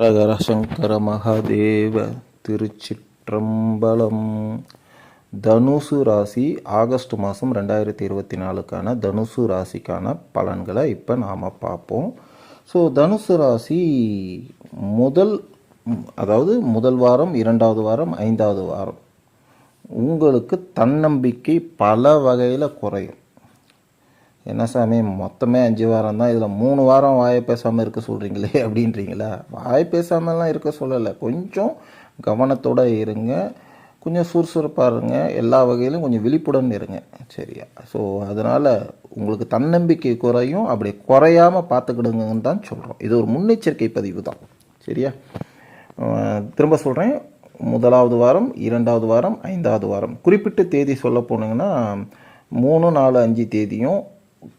ஹரஹர சங்கர மகாதேவ. திருச்சிற்றம்பலம். தனுசு ராசி ஆகஸ்ட் மாதம் 2024க்கான தனுசு ராசிக்கான பலன்களை இப்போ நாம் பார்ப்போம். ஸோ தனுசு ராசி முதல் வாரம், 2வது வாரம், 5வது வாரம் உங்களுக்கு தன்னம்பிக்கை பல வகையில் குறையும். என்ன சாமி, மொத்தமே 5 வாரம் தான், இதில் 3 வாரம் வாயை பேசாமல் இருக்க சொல்கிறீங்களே அப்படின்றீங்களா? வாய் பேசாமல்லாம் இருக்க சொல்லலை, கொஞ்சம் கவனத்தோடு இருங்க, கொஞ்சம் சுறுசுறுப்பாக இருங்க, எல்லா வகையிலும் கொஞ்சம் விழிப்புடன் இருங்க, சரியா? ஸோ அதனால் உங்களுக்கு தன்னம்பிக்கை குறையும், அப்படி குறையாமல் பார்த்துக்கிடுங்கன்னு தான் சொல்கிறோம். இது ஒரு முன்னெச்சரிக்கை பதிவு தான், சரியா? திரும்ப சொல்கிறேன், 1வது வாரம், 2வது வாரம், 5வது வாரம் குறிப்பிட்ட தேதி சொல்ல போனீங்கன்னா 3, 4, 5 தேதியும்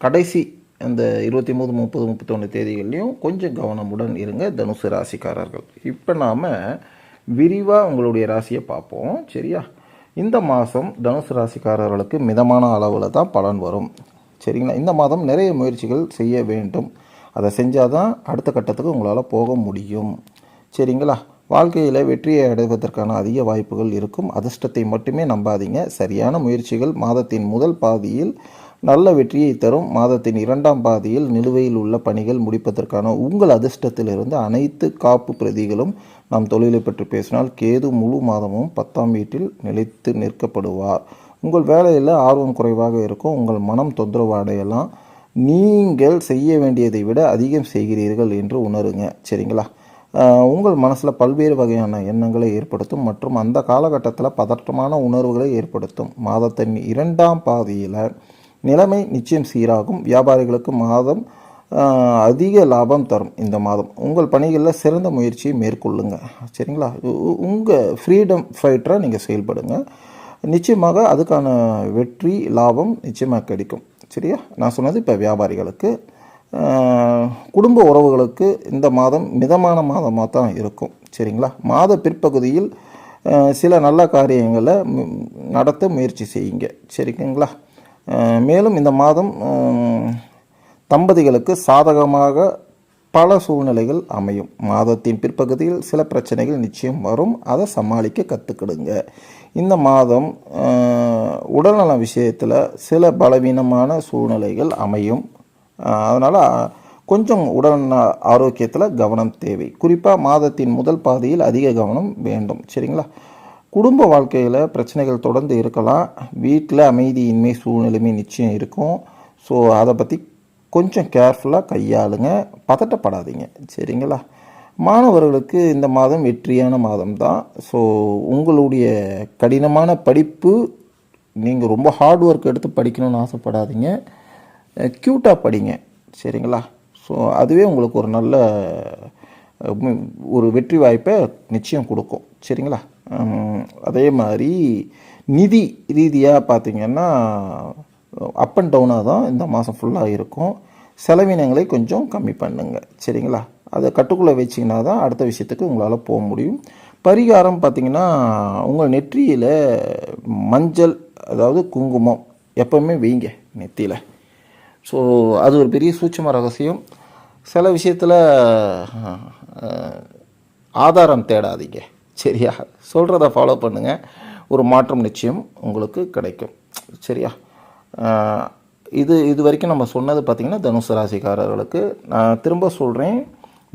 கடைசி அந்த 23, 30, 31 தேதிகள்லையும் கொஞ்சம் கவனமுடன் இருங்க தனுசு ராசிக்காரர்கள். இப்போ நாம் விரிவாக உங்களுடைய ராசியை பார்ப்போம், சரியா? இந்த மாதம் தனுசு ராசிக்காரர்களுக்கு மிதமான அளவில் தான் பலன் வரும், சரிங்களா? இந்த மாதம் நிறைய முயற்சிகள் செய்ய வேண்டும், அதை செஞ்சால் தான் அடுத்த கட்டத்துக்கு உங்களால் போக முடியும், சரிங்களா? வாழ்க்கையில் வெற்றியை அடைவதற்கான அதிக வாய்ப்புகள் இருக்கும். அதிர்ஷ்டத்தை மட்டுமே நம்பாதீங்க. சரியான முயற்சிகள் மாதத்தின் முதல் பாதியில் நல்ல வெற்றியை தரும். மாதத்தின் 2ஆம் பாதியில் நிலுவையில் உள்ள பணிகள் முடிப்பதற்கான உங்கள் அதிர்ஷ்டத்திலிருந்து அனைத்து காப்பு பிரதிகளும். நாம் தொழிலை பற்றி பேசினால் கேது முழு மாதமும் 10ஆம் வீட்டில் நிலைத்து நிற்கப்படுவார். உங்கள் வேலையில் ஆர்வம் குறைவாக இருக்கும். உங்கள் மனம் தொந்தரவு அடையலாம். நீங்கள் செய்ய வேண்டியதை விட அதிகம் செய்கிறீர்கள் என்று உணருங்க, சரிங்களா? உங்கள் மனசில் பல்வேறு வகையான எண்ணங்களை ஏற்படுத்தும் மற்றும் அந்த காலகட்டத்தில் பதற்றமான உணர்வுகளை ஏற்படுத்தும். மாதத்தின் 2ஆம் பாதியில் நிலைமை நிச்சயம் சீராகும். வியாபாரிகளுக்கு மாதம் அதிக லாபம் தரும். இந்த மாதம் உங்கள் பணிகளில் சிறந்த முயற்சியை மேற்கொள்ளுங்க, சரிங்களா? உங்கள் ஃப்ரீடம் ஃபைட்டராக நீங்கள் செயல்படுங்க. நிச்சயமாக அதுக்கான வெற்றி லாபம் நிச்சயமாக கிடைக்கும், சரியா? நான் சொன்னது இப்போ வியாபாரிகளுக்கு. குடும்ப உறவுகளுக்கு இந்த மாதம் மிதமான மாதமாக தான் இருக்கும், சரிங்களா? மாத பிற்பகுதியில் சில நல்ல காரியங்களை நடத்த முயற்சி செய்யுங்க, சரிங்களா? மேலும் இந்த மாதம் தம்பதிகளுக்கு சாதகமாக பல சூழ்நிலைகள் அமையும். மாதத்தின் பிற்பகுதியில் சில பிரச்சனைகள் நிச்சயம் வரும், அதை சமாளிக்க கற்றுக்கிடுங்க. இந்த மாதம் உடல்நல விஷயத்தில் சில பலவீனமான சூழ்நிலைகள் அமையும். அதனால் கொஞ்சம் உடல் ஆரோக்கியத்தில் கவனம் தேவை. குறிப்பாக மாதத்தின் முதல் பாதியில் அதிக கவனம் வேண்டும், சரிங்களா? குடும்ப வாழ்க்கையில் பிரச்சனைகள் தொடர்ந்து இருக்கலாம். வீட்டில் அமைதியின்மை சூழ்நிலையுமே நிச்சயம் இருக்கும். ஸோ அதை பற்றி கொஞ்சம் கேர்ஃபுல்லாக கையாளுங்க, பதட்டப்படாதீங்க, சரிங்களா? மாணவர்களுக்கு இந்த மாதம் வெற்றியான மாதம் தான். ஸோ உங்களுடைய கடினமான படிப்பு, நீங்கள் ரொம்ப ஹார்ட் ஒர்க் எடுத்து படிக்கணும்னு ஆசைப்படாதீங்க, க்யூட்டாக படிங்க, சரிங்களா? ஸோ அதுவே உங்களுக்கு ஒரு நல்ல ஒரு வெற்றி வாய்ப்பை நிச்சயம் கொடுக்கும், சரிங்களா? அதே மாதிரி நிதி ரீதியாக பார்த்திங்கன்னா அப் அண்ட் டவுனாக தான் இந்த மாதம் ஃபுல்லாக இருக்கும். செலவினங்களை கொஞ்சம் கம்மி பண்ணுங்க, சரிங்களா? அதை கட்டுக்குள்ளே வச்சிங்கன்னா தான் அடுத்த விஷயத்துக்கு உங்களால் போக முடியும். பரிகாரம் பார்த்திங்கன்னா உங்கள் நெற்றியில் மஞ்சள், அதாவது குங்குமம் எப்போவுமே வைங்க நெத்தியில். ஸோ அது ஒரு பெரிய சூட்சம ரகசியம். சில விஷயத்தில் ஆதாரம் தேடாதீங்க, சரியா? சொல்கிறத ஃபாலோ பண்ணுங்கள், ஒரு மாற்றம் நிச்சயம் உங்களுக்கு கிடைக்கும், சரியா? இது வரைக்கும் நம்ம சொன்னது பார்த்திங்கன்னா தனுசு ராசிக்காரர்களுக்கு. நான் திரும்ப சொல்கிறேன்,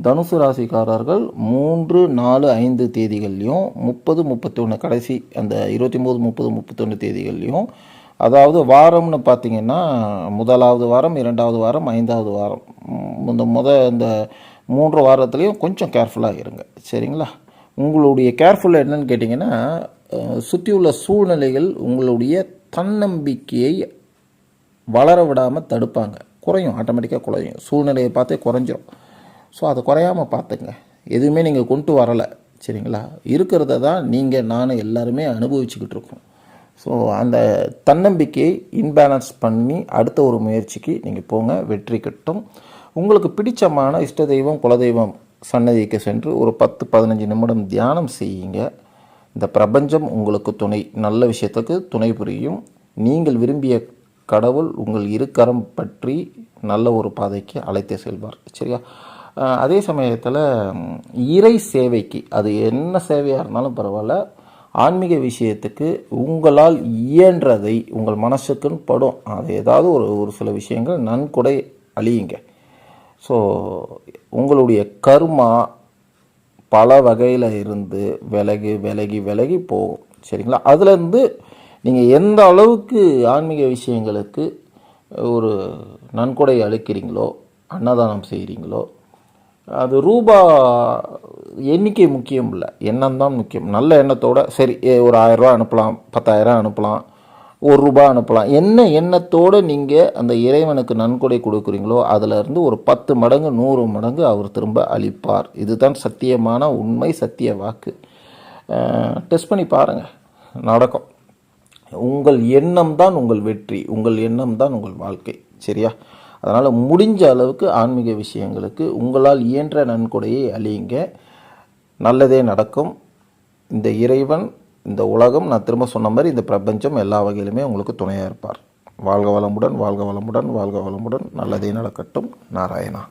தனுசு ராசிக்காரர்கள் 3, 4, 5 தேதிகள்லையும் 30, 31 கடைசி அந்த 29, 30, 31 தேதிகள்லையும், அதாவது வாரம்னு பார்த்திங்கன்னா 1வது வாரம், 2வது வாரம், 5வது வாரம், இந்த 3 வாரத்துலேயும் கொஞ்சம் கேர்ஃபுல்லாக இருங்க, சரிங்களா? உங்களுடைய கேர்ஃபுல்லாக என்னன்னு கேட்டிங்கன்னா, சுற்றியுள்ள சூழ்நிலைகள் உங்களுடைய தன்னம்பிக்கையை வளர விடாமல் தடுப்பாங்க. குறையும், ஆட்டோமேட்டிக்காக குறையும், சூழ்நிலையை பார்த்தே குறைஞ்சிரும். ஸோ அதை குறையாமல் பார்த்துங்க. எதுவுமே நீங்கள் கொண்டு வரலை, சரிங்களா? இருக்கிறத தான் நீங்கள் நானும் எல்லாருமே அனுபவிச்சுக்கிட்டு இருக்கோம். ஸோ அந்த தன்னம்பிக்கையை இன்பேலன்ஸ் பண்ணி அடுத்த ஒரு முயற்சிக்கு நீங்கள் போங்க, வெற்றி கிட்டும். உங்களுக்கு பிடிச்சமான இஷ்ட தெய்வம், குலதெய்வம் சன்னதிக்கு சென்று ஒரு 10-15 நிமிடம் தியானம் செய்யுங்க. இந்த பிரபஞ்சம் உங்களுக்கு துணை, நல்ல விஷயத்துக்கு துணை புரியும். நீங்கள் விரும்பிய கடவுள் உங்கள் இருக்கரம் பற்றி நல்ல ஒரு பாதைக்கு அழைத்தே செல்வார், சரியா? அதே சமயத்தில் இறை சேவைக்கு, அது என்ன சேவையாக இருந்தாலும் பரவாயில்ல, ஆன்மீக விஷயத்துக்கு உங்களால் இயன்றதை, உங்கள் மனசுக்குன்னு படும் அது ஏதாவது ஒரு சில விஷயங்கள் நன்கொடை அழியுங்க. ஸோ உங்களுடைய கர்மா பல வகையில் இருந்து விலகி விலகி விலகி போகும். சரிங்களா? அதுலேருந்து நீங்கள் எந்த அளவுக்கு ஆன்மீக விஷயங்களுக்கு ஒரு நன்கொடை அளிக்கிறீங்களோ, அன்னதானம் செய்கிறீங்களோ, அது ரூபா எண்ணிக்கை முக்கியம் இல்லை, எண்ணம் தான் முக்கியம். நல்ல எண்ணத்தோடு சரி ஒரு 1000 அனுப்பலாம், 10,000 அனுப்பலாம், ₹1 அனுப்பலாம். என்ன எண்ணத்தோடு நீங்கள் அந்த இறைவனுக்கு நன்கொடை கொடுக்குறீங்களோ அதிலிருந்து ஒரு 10 மடங்கு 100 மடங்கு அவர் திரும்ப அளிப்பார். இதுதான் சத்தியமான உண்மை, சத்திய வாக்கு. டெஸ்ட் பண்ணி பாருங்கள், நடக்கும். உங்கள் எண்ணம் தான் உங்கள் வெற்றி, உங்கள் எண்ணம் தான் உங்கள் வாழ்க்கை. சரியா? அதனால் முடிஞ்ச அளவுக்கு ஆன்மீக விஷயங்களுக்கு உங்களால் இயன்ற நன்கொடையை அழியுங்க. நல்லதே நடக்கும். இந்த இறைவன், இந்த உலகம், நான் திரும்ப சொன்ன மாதிரி இந்த பிரபஞ்சம் எல்லா வகையிலுமே உங்களுக்கு துணையாக இருப்பார். வாழ்க வளமுடன், வாழ்க வளமுடன், வாழ்க வளமுடன். நல்லதே நடக்கட்டும். நாராயணா.